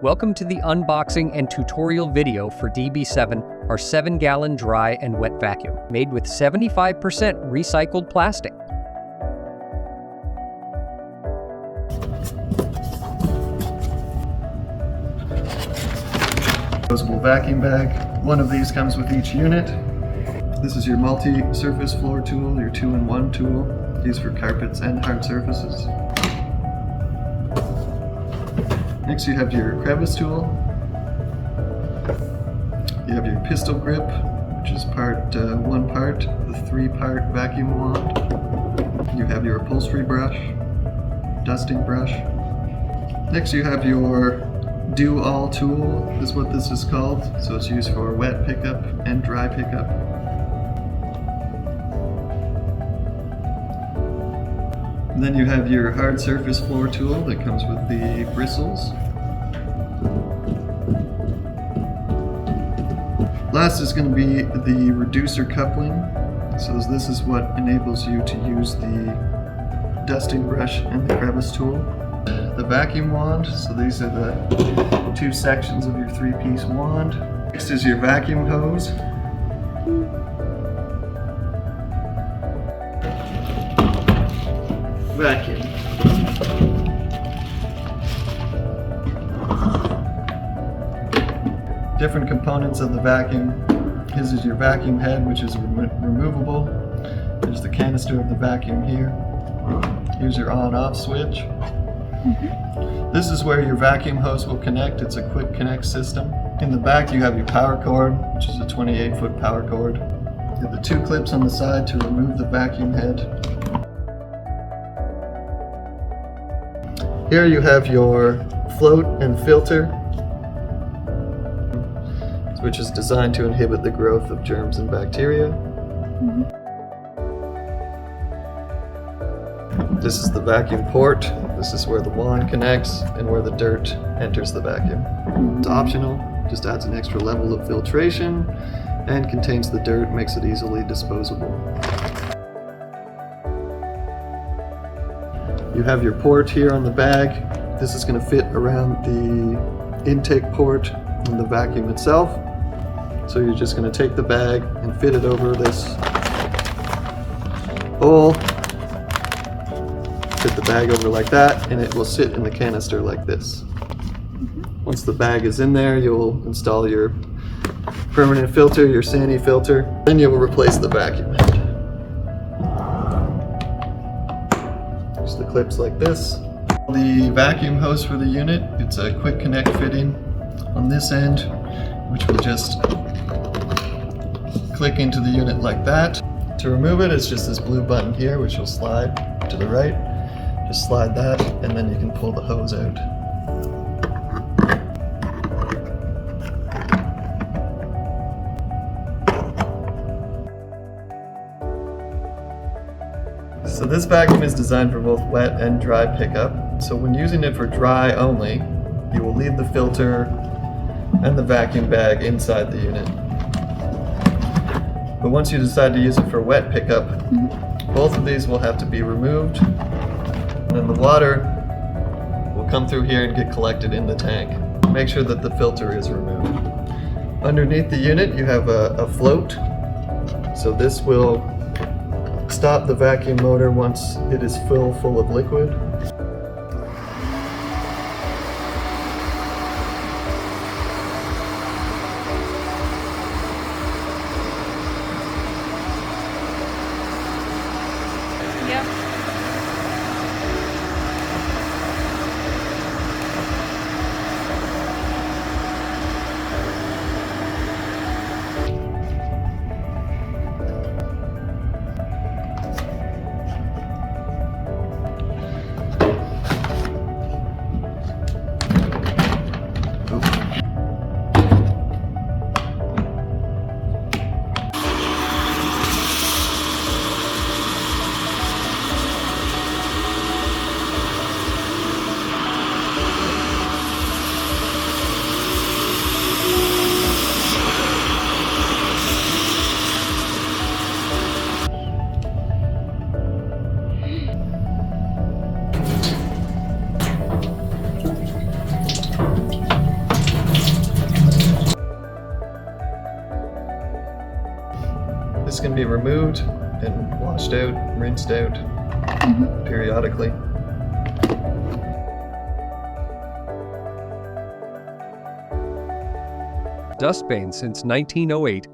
Welcome to the unboxing and tutorial video for DB7, our 7-gallon dry and wet vacuum, made with 75% recycled plastic. Disposable vacuum bag. One of these comes with each unit. This is your multi-surface floor tool, your 2-in-1 tool. These for carpets and hard surfaces. Next you have your crevice tool. You have your pistol grip, which is one part, the 3-part vacuum wand. You have your upholstery brush, dusting brush. Next you have your do-all tool, is what this is called. So it's used for wet pickup and dry pickup. And then you have your hard surface floor tool that comes with the bristles. Last is going to be the reducer coupling. So this is what enables you to use the dusting brush and the crevice tool. The vacuum wand, so these are the 2 sections of your 3-piece wand. Next is your vacuum hose. Vacuum. Different components of the vacuum. This is your vacuum head, which is removable. There's the canister of the vacuum here. Here's your on-off switch. This is where your vacuum hose will connect. It's a quick connect system. In the back you have your power cord, which is a 28-foot power cord. You have the 2 clips on the side to remove the vacuum head. Here you have your float and filter, which is designed to inhibit the growth of germs and bacteria. This is the vacuum port. This is where the wand connects and where the dirt enters the vacuum. It's optional, just adds an extra level of filtration and contains the dirt, makes it easily disposable. You have your port here on the bag. This is going to fit around the intake port and the vacuum itself. So you're just going to take the bag and fit it over this hole. Fit the bag over like that, and it will sit in the canister like this. Once the bag is in there, you'll install your permanent filter, your Sanifilter. Then you will replace the vacuum head. There's the clips like this. The vacuum hose for the unit, it's a quick connect fitting on this end, which will just click into the unit like that. To remove it, it's just this blue button here, which will slide to the right. Just slide that, and then you can pull the hose out. So this vacuum is designed for both wet and dry pickup. So when using it for dry only, you will leave the filter and the vacuum bag inside the unit. But once you decide to use it for wet pickup, both of these will have to be removed, and then the water will come through here and get collected in the tank. Make sure that the filter is removed. Underneath the unit you have a float, so this will stop the vacuum motor once it is full of liquid. This can be removed and washed out, rinsed out periodically. Dustbane since 1908